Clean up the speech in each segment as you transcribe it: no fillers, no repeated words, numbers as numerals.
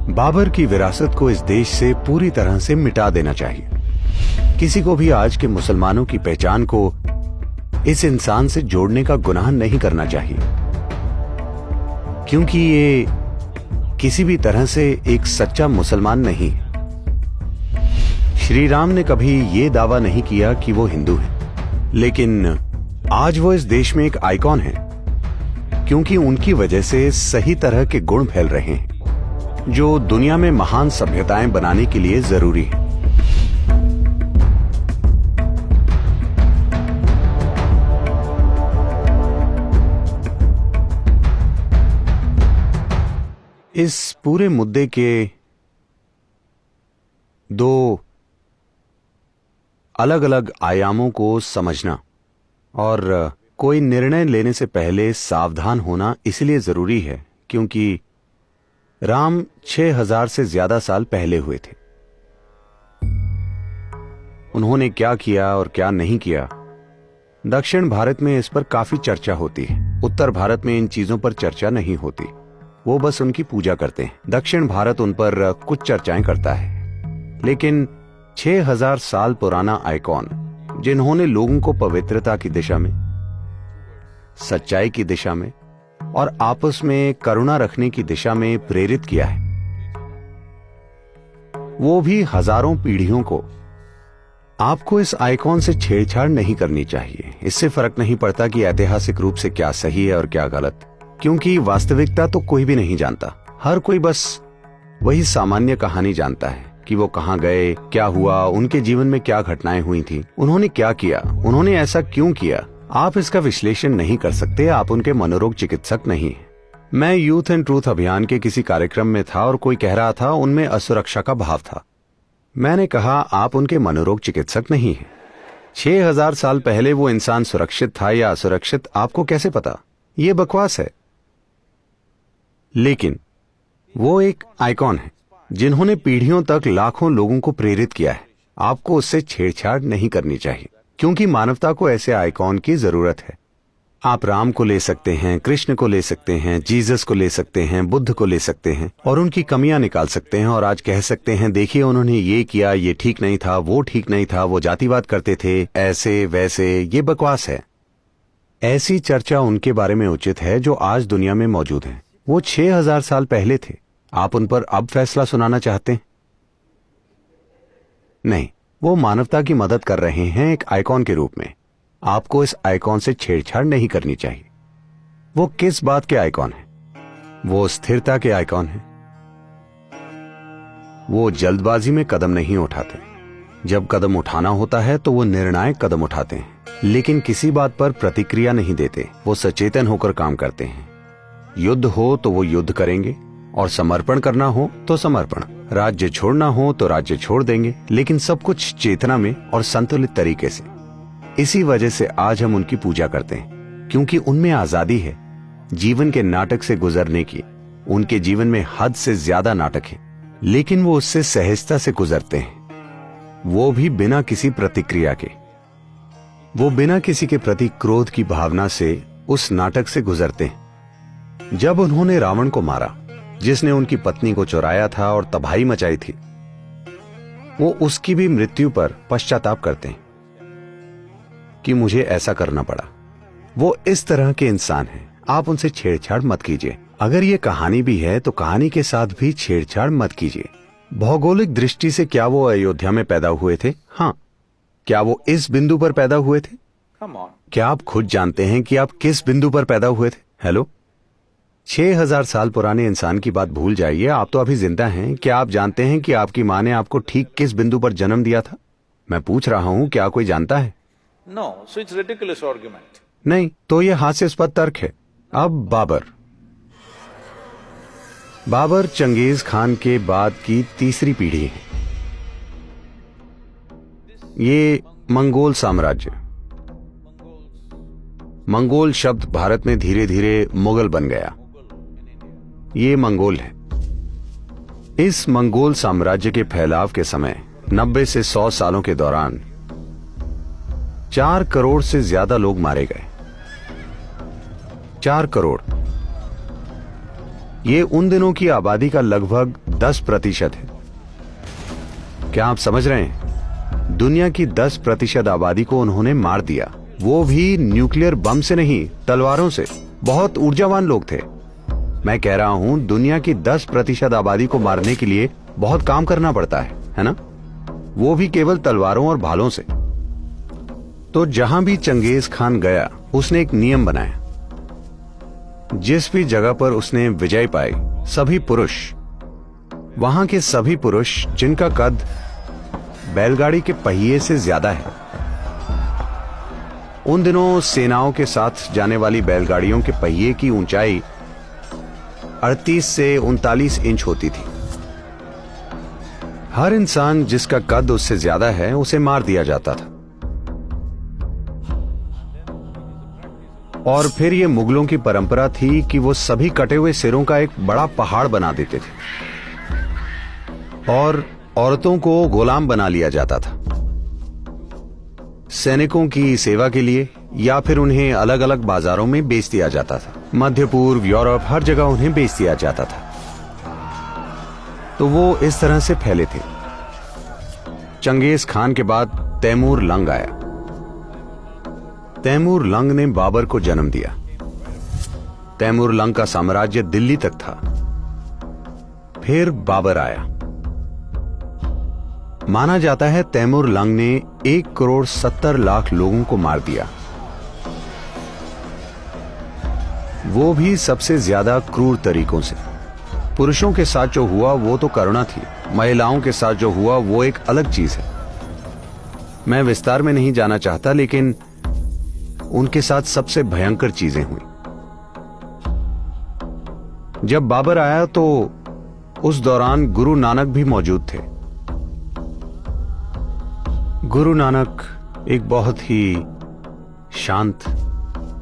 बाबर की विरासत को इस देश से पूरी तरह से मिटा देना चाहिए। किसी को भी आज के मुसलमानों की पहचान को इस इंसान से जोड़ने का गुनाह नहीं करना चाहिए, क्योंकि ये किसी भी तरह से एक सच्चा मुसलमान नहीं है। श्री राम ने कभी ये दावा नहीं किया कि वो हिंदू है, लेकिन आज वो इस देश में एक आइकॉन है, क्योंकि उनकी वजह से सही तरह के गुण फैल रहे हैं जो दुनिया में महान सभ्यताएं बनाने के लिए जरूरी है। इस पूरे मुद्दे के दो अलग अलग आयामों को समझना और कोई निर्णय लेने से पहले सावधान होना इसलिए जरूरी है क्योंकि राम 6000 से ज्यादा साल पहले हुए थे। उन्होंने क्या किया और क्या नहीं किया, दक्षिण भारत में इस पर काफी चर्चा होती है। उत्तर भारत में इन चीजों पर चर्चा नहीं होती, वो बस उनकी पूजा करते हैं। दक्षिण भारत उन पर कुछ चर्चाएं करता है, लेकिन 6000 साल पुराना आइकॉन जिन्होंने लोगों को पवित्रता की दिशा में, सच्चाई की दिशा में और आपस में करुणा रखने की दिशा में प्रेरित किया है, वो भी हजारों पीढ़ियों को। आपको इस आइकॉन से छेड़छाड़ नहीं करनी चाहिए। इससे फर्क नहीं पड़ता कि ऐतिहासिक रूप से क्या सही है और क्या गलत, क्योंकि वास्तविकता तो कोई भी नहीं जानता। हर कोई बस वही सामान्य कहानी जानता है कि वो कहां गए, क्या हुआ, उनके जीवन में क्या घटनाएं हुई थी, उन्होंने क्या किया, उन्होंने ऐसा क्यों किया। आप इसका विश्लेषण नहीं कर सकते, आप उनके मनोरोग चिकित्सक नहीं हैं। मैं यूथ एंड ट्रूथ अभियान के किसी कार्यक्रम में था और कोई कह रहा था उनमें असुरक्षा का भाव था। मैंने कहा आप उनके मनोरोग चिकित्सक नहीं हैं। 6000 साल पहले वो इंसान सुरक्षित था या असुरक्षित आपको कैसे पता? ये बकवास है। लेकिन वो एक आइकॉन है जिन्होंने पीढ़ियों तक लाखों लोगों को प्रेरित किया है। आपको उससे छेड़छाड़ नहीं करनी चाहिए, क्योंकि मानवता को ऐसे आइकॉन की जरूरत है। आप राम को ले सकते हैं, कृष्ण को ले सकते हैं, जीसस को ले सकते हैं, बुद्ध को ले सकते हैं और उनकी कमियां निकाल सकते हैं और आज कह सकते हैं देखिए उन्होंने ये किया, ये ठीक नहीं था, वो ठीक नहीं था, वो जातिवाद करते थे, ऐसे वैसे। ये बकवास है। ऐसी चर्चा उनके बारे में उचित है जो आज दुनिया में मौजूद हैं। वो 6000 साल पहले थे। आप उन पर अब फैसला सुनाना चाहते हैं? नहीं, वो मानवता की मदद कर रहे हैं एक आइकॉन के रूप में। आपको इस आइकॉन से छेड़छाड़ नहीं करनी चाहिए। वो किस बात के आइकॉन है? वो स्थिरता के आइकॉन है। वो जल्दबाजी में कदम नहीं उठाते। जब कदम उठाना होता है तो वो निर्णायक कदम उठाते हैं, लेकिन किसी बात पर प्रतिक्रिया नहीं देते। वो सचेतन होकर काम करते हैं। युद्ध हो तो वो युद्ध करेंगे और समर्पण करना हो तो समर्पण, राज्य छोड़ना हो तो राज्य छोड़ देंगे, लेकिन सब कुछ चेतना में और संतुलित तरीके से। इसी वजह से आज हम उनकी पूजा करते हैं, क्योंकि उनमें आजादी है जीवन के नाटक से गुजरने की। उनके जीवन में हद से ज्यादा नाटक है, लेकिन वो उससे सहजता से गुजरते हैं। वो भी बिना किसी प्रतिक्रिया के। वो बिना किसी के प्रति क्रोध की भावना से उस नाटक से गुजरते हैं। जब उन्होंने रावण को मारा, जिसने उनकी पत्नी को चुराया था और तबाही मचाई थी, वो उसकी भी मृत्यु पर पश्चाताप करते हैं कि मुझे ऐसा करना पड़ा। वो इस तरह के इंसान हैं। आप उनसे छेड़छाड़ मत कीजिए। अगर ये कहानी भी है तो कहानी के साथ भी छेड़छाड़ मत कीजिए। भौगोलिक दृष्टि से क्या वो अयोध्या में पैदा हुए थे? हाँ। क्या वो इस बिंदु पर पैदा हुए थे? क्या आप खुद जानते हैं कि आप किस बिंदु पर पैदा हुए थे? हेलो, 6000 साल पुराने इंसान की बात भूल जाइए। आप तो अभी जिंदा हैं। क्या आप जानते हैं कि आपकी मां ने आपको ठीक किस बिंदु पर जन्म दिया था? मैं पूछ रहा हूं, क्या कोई जानता है? No, so it's ridiculous argument. नहीं, तो ये हास्यास्पद तर्क है। अब बाबर चंगेज खान के बाद की तीसरी पीढ़ी है। ये मंगोल साम्राज्य, मंगोल शब्द भारत में धीरे धीरे मुगल बन गया। ये मंगोल है। इस मंगोल साम्राज्य के फैलाव के समय 90 से 100 सालों के दौरान 4 करोड़ से ज्यादा लोग मारे गए। 4 करोड़। ये उन दिनों की आबादी का लगभग 10% है। क्या आप समझ रहे हैं? दुनिया की 10% आबादी को उन्होंने मार दिया, वो भी न्यूक्लियर बम से नहीं, तलवारों से। बहुत ऊर्जावान लोग थे। मैं कह रहा हूं, दुनिया की 10% आबादी को मारने के लिए बहुत काम करना पड़ता है ना? वो भी केवल तलवारों और भालों से। तो जहां भी चंगेज खान गया, उसने एक नियम बनाया। जिस भी जगह पर उसने विजय पाई, सभी पुरुष, वहां के सभी पुरुष जिनका कद बैलगाड़ी के पहिए से ज्यादा है, उन दिनों सेनाओं के साथ जाने वाली बैलगाड़ियों के पहिए की ऊंचाई 38 से 39 इंच होती थी। हर इंसान जिसका कद उससे ज्यादा है, उसे मार दिया जाता था। और फिर ये मुगलों की परंपरा थी कि वो सभी कटे हुए सिरों का एक बड़ा पहाड़ बना देते थे और औरतों को गुलाम बना लिया जाता था, सैनिकों की सेवा के लिए, या फिर उन्हें अलग अलग बाजारों में बेच दिया जाता था। मध्य पूर्व, यूरोप, हर जगह उन्हें बेच दिया जाता था। तो वो इस तरह से फैले थे। चंगेज खान के बाद तैमूर लंग आया। तैमूर लंग ने बाबर को जन्म दिया। तैमूर लंग का साम्राज्य दिल्ली तक था। फिर बाबर आया। माना जाता है तैमूर लंग ने 1,70,00,000 लोगों को मार दिया, वो भी सबसे ज्यादा क्रूर तरीकों से। पुरुषों के साथ जो हुआ वो तो करुणा थी, महिलाओं के साथ जो हुआ वो एक अलग चीज है। मैं विस्तार में नहीं जाना चाहता, लेकिन उनके साथ सबसे भयंकर चीजें हुई। जब बाबर आया तो उस दौरान गुरु नानक भी मौजूद थे। गुरु नानक एक बहुत ही शांत,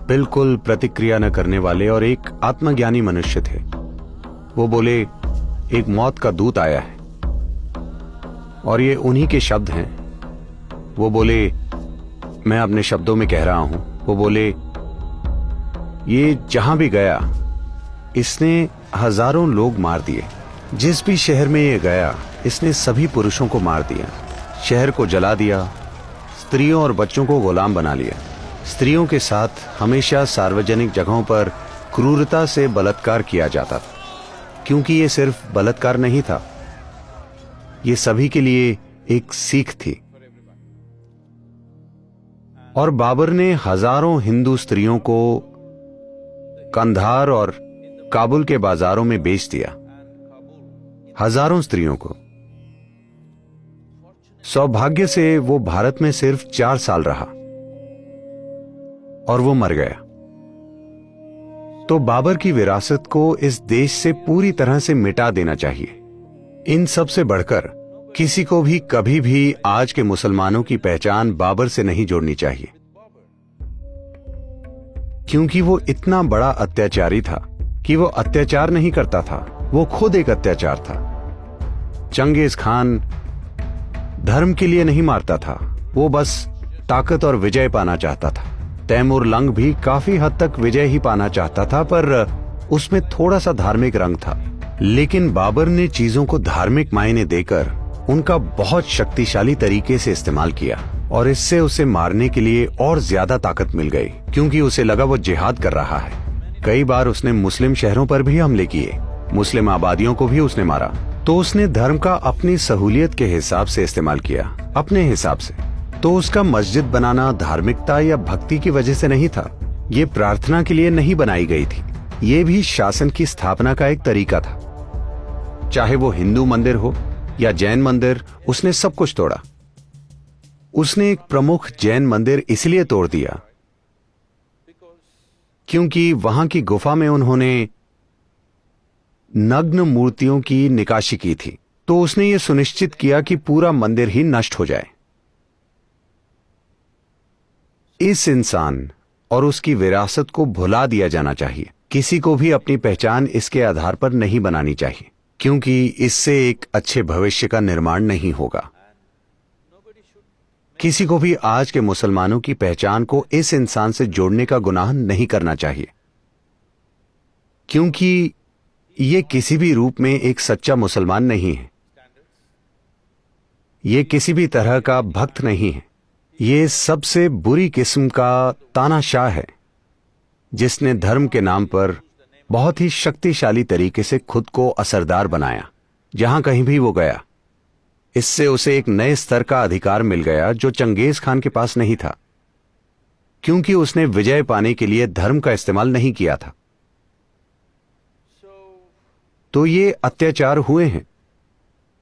बिल्कुल प्रतिक्रिया न करने वाले और एक आत्मज्ञानी मनुष्य थे। वो बोले, एक मौत का दूत आया है, और ये उन्हीं के शब्द हैं। वो बोले, मैं अपने शब्दों में कह रहा हूं, वो बोले, ये जहां भी गया इसने हजारों लोग मार दिए। जिस भी शहर में ये गया, इसने सभी पुरुषों को मार दिया, शहर को जला दिया, स्त्रियों और बच्चों को गुलाम बना लिया। स्त्रियों के साथ हमेशा सार्वजनिक जगहों पर क्रूरता से बलात्कार किया जाता था, क्योंकि ये सिर्फ बलात्कार नहीं था, ये सभी के लिए एक सीख थी। और बाबर ने हजारों हिंदू स्त्रियों को कंधार और काबुल के बाजारों में बेच दिया, हजारों स्त्रियों को। सौभाग्य से वो भारत में सिर्फ 4 साल रहा और वो मर गया। तो बाबर की विरासत को इस देश से पूरी तरह से मिटा देना चाहिए। इन सब से बढ़कर किसी को भी कभी भी आज के मुसलमानों की पहचान बाबर से नहीं जोड़नी चाहिए, क्योंकि वो इतना बड़ा अत्याचारी था कि वो अत्याचार नहीं करता था, वो खुद एक अत्याचार था। चंगेज खान धर्म के लिए नहीं मारता था, वो बस ताकत और विजय पाना चाहता था। तैमूर लंग भी काफी हद तक विजय ही पाना चाहता था, पर उसमें थोड़ा सा धार्मिक रंग था। लेकिन बाबर ने चीजों को धार्मिक मायने देकर उनका बहुत शक्तिशाली तरीके से इस्तेमाल किया, और इससे उसे मारने के लिए और ज्यादा ताकत मिल गई, क्योंकि उसे लगा वो जिहाद कर रहा है। कई बार उसने मुस्लिम शहरों पर भी हमले किए, मुस्लिम आबादियों को भी उसने मारा। तो उसने धर्म का अपनी सहूलियत के हिसाब से इस्तेमाल किया, अपने हिसाब से। तो उसका मस्जिद बनाना धार्मिकता या भक्ति की वजह से नहीं था, ये प्रार्थना के लिए नहीं बनाई गई थी, ये भी शासन की स्थापना का एक तरीका था। चाहे वो हिंदू मंदिर हो या जैन मंदिर, उसने सब कुछ तोड़ा। उसने एक प्रमुख जैन मंदिर इसलिए तोड़ दिया क्योंकि वहां की गुफा में उन्होंने नग्न मूर्तियों की निकाशी की थी। तो उसने ये सुनिश्चित किया कि पूरा मंदिर ही नष्ट हो जाए। इस इंसान और उसकी विरासत को भुला दिया जाना चाहिए। किसी को भी अपनी पहचान इसके आधार पर नहीं बनानी चाहिए, क्योंकि इससे एक अच्छे भविष्य का निर्माण नहीं होगा। किसी को भी आज के मुसलमानों की पहचान को इस इंसान से जोड़ने का गुनाह नहीं करना चाहिए, क्योंकि ये किसी भी रूप में एक सच्चा मुसलमान नहीं है, ये किसी भी तरह का भक्त नहीं है, ये सबसे बुरी किस्म का तानाशाह है जिसने धर्म के नाम पर बहुत ही शक्तिशाली तरीके से खुद को असरदार बनाया। जहां कहीं भी वो गया, इससे उसे एक नए स्तर का अधिकार मिल गया जो चंगेज खान के पास नहीं था, क्योंकि उसने विजय पाने के लिए धर्म का इस्तेमाल नहीं किया था। तो ये अत्याचार हुए हैं।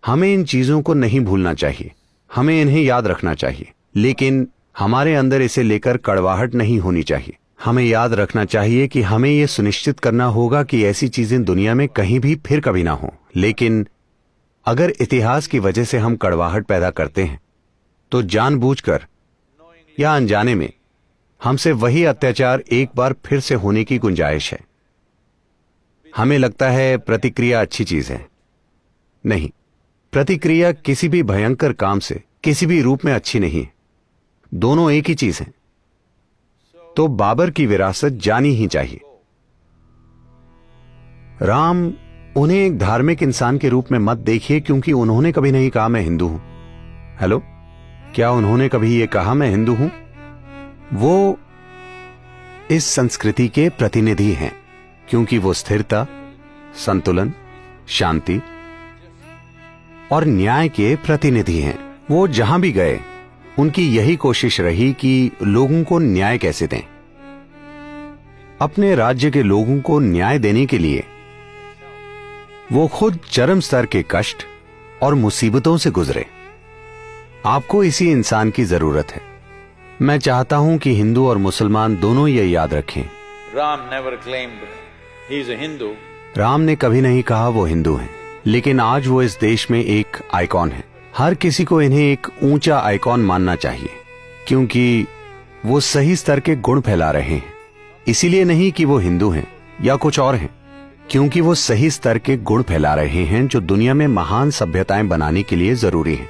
हमें इन चीजों को नहीं भूलना चाहिए, हमें इन्हें याद रखना चाहिए, लेकिन हमारे अंदर इसे लेकर कड़वाहट नहीं होनी चाहिए। हमें याद रखना चाहिए कि हमें यह सुनिश्चित करना होगा कि ऐसी चीजें दुनिया में कहीं भी फिर कभी ना हो। लेकिन अगर इतिहास की वजह से हम कड़वाहट पैदा करते हैं तो जानबूझकर या अनजाने में हमसे वही अत्याचार एक बार फिर से होने की गुंजाइश है। हमें लगता है प्रतिक्रिया अच्छी चीज है। नहीं, प्रतिक्रिया किसी भी भयंकर काम से किसी भी रूप में अच्छी नहीं है। दोनों एक ही चीज है। तो बाबर की विरासत जानी ही चाहिए। राम, उन्हें एक धार्मिक इंसान के रूप में मत देखिए, क्योंकि उन्होंने कभी नहीं कहा मैं हिंदू हूं। हेलो, क्या उन्होंने कभी यह कहा मैं हिंदू हूं? वो इस संस्कृति के प्रतिनिधि हैं, क्योंकि वो स्थिरता, संतुलन, शांति और न्याय के प्रतिनिधि हैं। वो जहां भी गए उनकी यही कोशिश रही कि लोगों को न्याय कैसे दें। अपने राज्य के लोगों को न्याय देने के लिए वो खुद चरम स्तर के कष्ट और मुसीबतों से गुजरे। आपको इसी इंसान की जरूरत है। मैं चाहता हूं कि हिंदू और मुसलमान दोनों ये याद रखें। Ram never claimed he is a Hindu. Ram ने कभी नहीं कहा वो हिंदू हैं, लेकिन आज वो इस देश में एक आइकॉन है। हर किसी को इन्हें एक ऊंचा आइकॉन मानना चाहिए, क्योंकि वो सही स्तर के गुण फैला रहे हैं। इसीलिए नहीं कि वो हिंदू हैं या कुछ और हैं, क्योंकि वो सही स्तर के गुण फैला रहे हैं जो दुनिया में महान सभ्यताएं बनाने के लिए जरूरी हैं।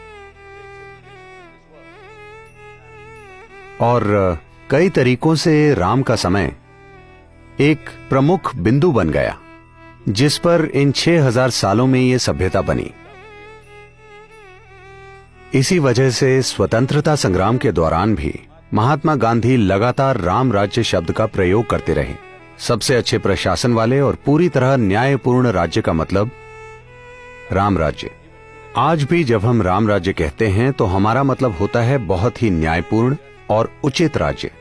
और कई तरीकों से राम का समय एक प्रमुख बिंदु बन गया, जिस पर इन 6000 सालों में ये सभ्यता बनी। इसी वजह से स्वतंत्रता संग्राम के दौरान भी महात्मा गांधी लगातार राम राज्य शब्द का प्रयोग करते रहे। सबसे अच्छे प्रशासन वाले और पूरी तरह न्यायपूर्ण राज्य का मतलब राम राज्य। आज भी जब हम राम राज्य कहते हैं तो हमारा मतलब होता है बहुत ही न्यायपूर्ण और उचित राज्य,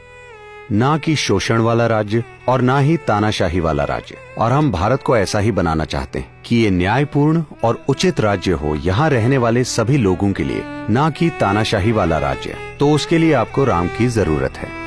ना कि शोषण वाला राज्य और ना ही तानाशाही वाला राज्य। और हम भारत को ऐसा ही बनाना चाहते हैं कि ये न्यायपूर्ण और उचित राज्य हो यहाँ रहने वाले सभी लोगों के लिए, ना कि तानाशाही वाला राज्य। तो उसके लिए आपको राम की जरूरत है।